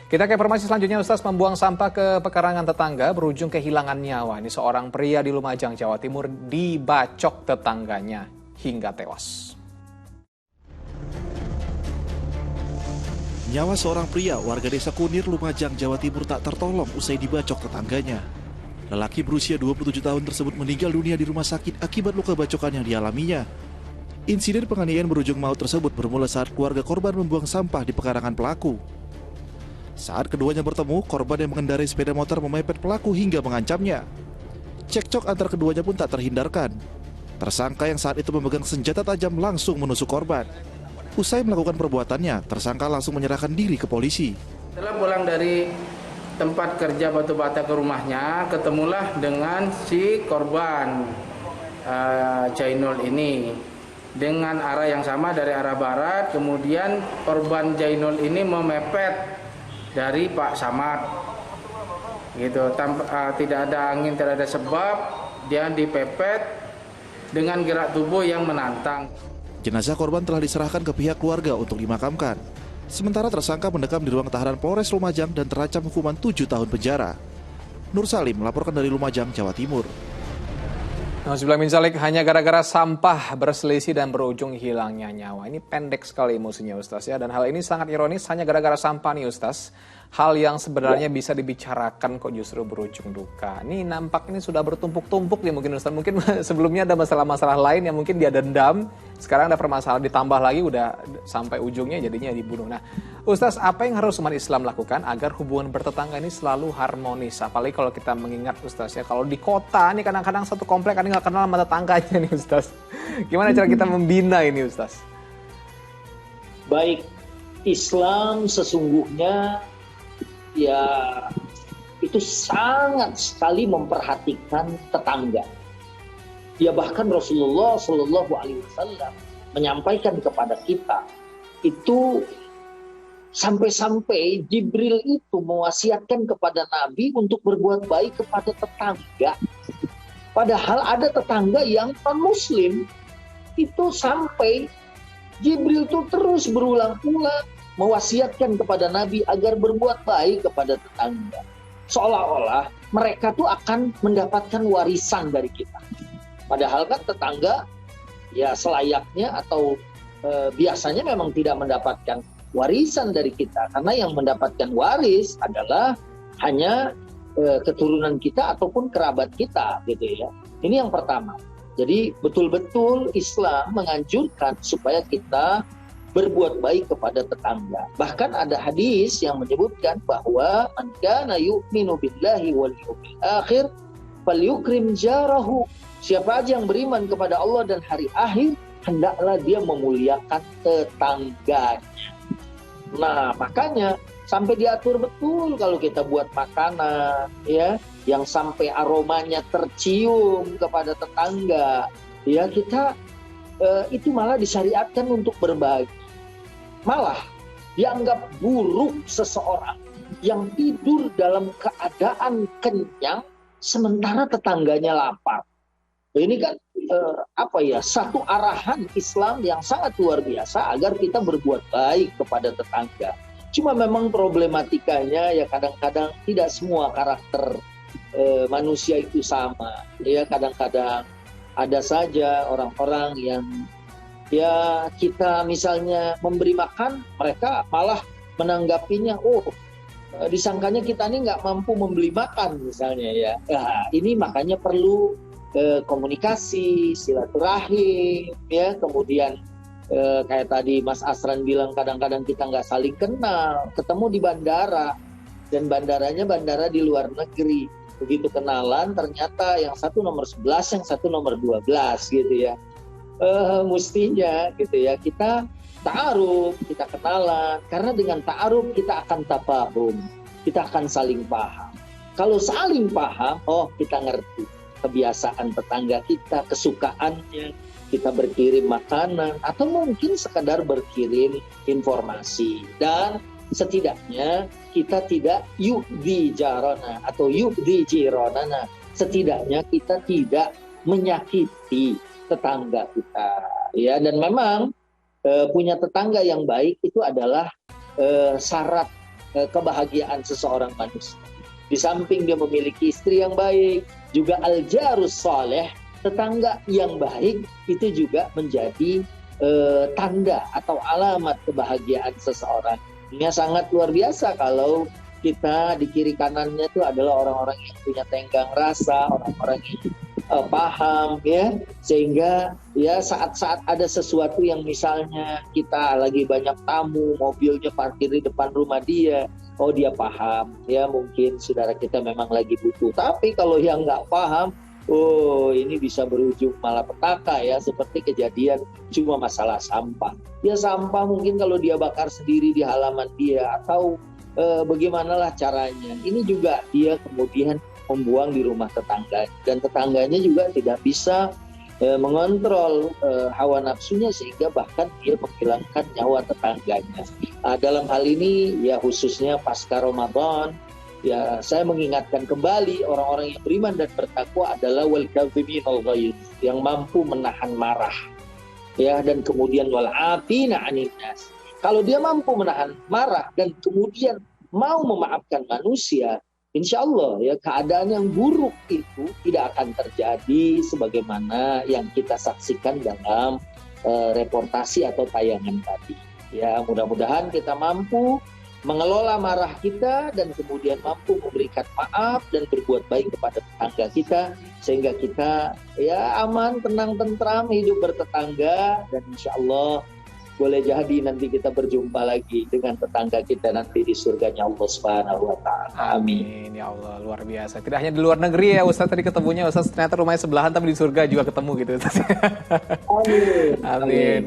Kita ke informasi selanjutnya, Ustaz. Membuang sampah ke pekarangan tetangga berujung kehilangan nyawa. Ini seorang pria di Lumajang, Jawa Timur dibacok tetangganya hingga tewas. Nyawa seorang pria warga desa Kunir, Lumajang, Jawa Timur tak tertolong usai dibacok tetangganya. Lelaki berusia 27 tahun tersebut meninggal dunia di rumah sakit akibat luka bacokan yang dialaminya. Insiden penganiayaan berujung maut tersebut bermula saat keluarga korban membuang sampah di pekarangan pelaku. Saat keduanya bertemu, korban yang mengendarai sepeda motor memepet pelaku hingga mengancamnya. Cekcok antar keduanya pun tak terhindarkan. Tersangka yang saat itu memegang senjata tajam langsung menusuk korban. Usai melakukan perbuatannya, tersangka langsung menyerahkan diri ke polisi. Setelah pulang dari tempat kerja batu bata ke rumahnya, ketemulah dengan si korban Jainul ini dengan arah yang sama dari arah barat. Kemudian korban Jainul ini memepet dari Pak Samad, gitu. Tidak ada angin, tidak ada sebab, dia dipepet dengan gerak tubuh yang menantang. Jenazah korban telah diserahkan ke pihak keluarga untuk dimakamkan. Sementara tersangka mendekam di ruang tahanan Polres Lumajang dan terancam hukuman 7 tahun penjara. Nur Salim melaporkan dari Lumajang, Jawa Timur. Nauzubillah min dzalik, hanya gara-gara sampah berselisih dan berujung hilangnya nyawa. Ini pendek sekali emosinya, Ustaz, ya. Dan hal ini sangat ironis, hanya gara-gara sampah nih, Ustaz. Hal yang sebenarnya bisa dibicarakan kok justru berujung duka. Ini nampak ini sudah bertumpuk-tumpuk nih mungkin, Ustaz. Mungkin sebelumnya ada masalah-masalah lain yang mungkin dia dendam. Sekarang ada permasalahan ditambah lagi udah sampai ujungnya jadinya dibunuh. Nah, Ustaz, apa yang harus umat Islam lakukan agar hubungan bertetangga ini selalu harmonis? Apalagi kalau kita mengingat, Ustaz, ya, kalau di kota ini kadang-kadang satu komplek ada nggak kenal sama tetangganya nih, Ustaz. Gimana cara kita membina ini, Ustaz? Baik, Islam sesungguhnya ya itu sangat sekali memperhatikan tetangga. Ya bahkan Rasulullah Shallallahu Alaihi Wasallam menyampaikan kepada kita itu sampai-sampai Jibril itu mewasiatkan kepada Nabi untuk berbuat baik kepada tetangga. Padahal ada tetangga yang non-Muslim, itu sampai Jibril itu terus berulang-ulang mewasiatkan kepada Nabi agar berbuat baik kepada tetangga. Seolah-olah mereka tuh akan mendapatkan warisan dari kita. Padahal kan tetangga ya selayaknya atau biasanya memang tidak mendapatkan warisan dari kita. Karena yang mendapatkan waris adalah hanya keturunan kita ataupun kerabat kita, gitu ya. Ini yang pertama. Jadi betul-betul Islam menganjurkan supaya kita berbuat baik kepada tetangga. Bahkan ada hadis yang menyebutkan bahwa man kana yu'minu billahi wal yawmil akhir falyukrim jarahu. Siapa aja yang beriman kepada Allah dan hari akhir, hendaklah dia memuliakan tetangganya. Nah, makanya sampai diatur betul kalau kita buat makanan, ya, yang sampai aromanya tercium kepada tetangga, ya kita itu malah disyariatkan untuk berbagi. Malah dianggap buruk seseorang yang tidur dalam keadaan kenyang sementara tetangganya lapar. Ini kan satu arahan Islam yang sangat luar biasa agar kita berbuat baik kepada tetangga. Cuma memang problematikanya ya kadang-kadang tidak semua karakter manusia itu sama. Ya kadang-kadang ada saja orang-orang yang ya kita misalnya memberi makan, mereka malah menanggapinya, disangkanya kita ini nggak mampu membeli makan misalnya ya. Nah, ini makanya perlu komunikasi, silaturahim, ya. Kemudian kayak tadi Mas Asran bilang kadang-kadang kita nggak saling kenal, ketemu di bandara dan bandaranya bandara di luar negeri. Begitu kenalan ternyata yang satu nomor 11, yang satu nomor 12 gitu ya. Mestinya gitu ya kita ta'aruf, kita kenalan, karena dengan ta'aruf kita akan tafahum, kita akan saling paham. Kalau saling paham, kita ngerti kebiasaan tetangga kita, kesukaannya, kita berkirim makanan atau mungkin sekadar berkirim informasi, dan setidaknya kita tidak yu'di jarana atau yu'di jironana, setidaknya kita tidak menyakiti tetangga kita, ya. Dan memang punya tetangga yang baik itu adalah syarat kebahagiaan seseorang manusia. Di samping dia memiliki istri yang baik, juga al-jarus saleh, tetangga yang baik, itu juga menjadi tanda atau alamat kebahagiaan seseorang. Ini sangat luar biasa kalau kita di kiri kanannya itu adalah orang-orang yang punya tenggang rasa, orang-orang yang paham, ya, sehingga ya saat-saat ada sesuatu yang misalnya kita lagi banyak tamu, mobilnya parkir di depan rumah dia, oh dia paham, ya mungkin saudara kita memang lagi butuh. Tapi kalau yang nggak paham, oh ini bisa berujung malapetaka, ya, seperti kejadian cuma masalah sampah. Ya sampah mungkin kalau dia bakar sendiri di halaman dia, atau bagaimanalah caranya. Ini juga dia kemudian membuang di rumah tetangga, dan tetangganya juga tidak bisa mengontrol hawa nafsunya, sehingga bahkan dia menghilangkan nyawa tetangganya. Dalam hal ini ya khususnya pasca Ramadan, ya saya mengingatkan kembali orang-orang yang beriman dan bertakwa adalah wal kadhiminal ghaidh, yang mampu menahan marah, ya, dan kemudian wal afina 'anil nas. Kalau dia mampu menahan marah dan kemudian mau memaafkan manusia, insya Allah ya keadaan yang buruk itu tidak akan terjadi sebagaimana yang kita saksikan dalam reportasi atau tayangan tadi. Ya, mudah-mudahan kita mampu mengelola marah kita dan kemudian mampu memberikan maaf dan berbuat baik kepada tetangga kita, sehingga kita ya aman, tenang, tentram, hidup bertetangga, dan insya Allah boleh jadi nanti kita berjumpa lagi dengan tetangga kita nanti di surganya Allah Subhanahu wa Ta'ala. Amin. Ya Allah, luar biasa. Tidak hanya di luar negeri ya Ustaz tadi ketemunya, Ustaz ternyata rumahnya sebelahan tapi di surga juga ketemu gitu Ustaz. Amin. Amin.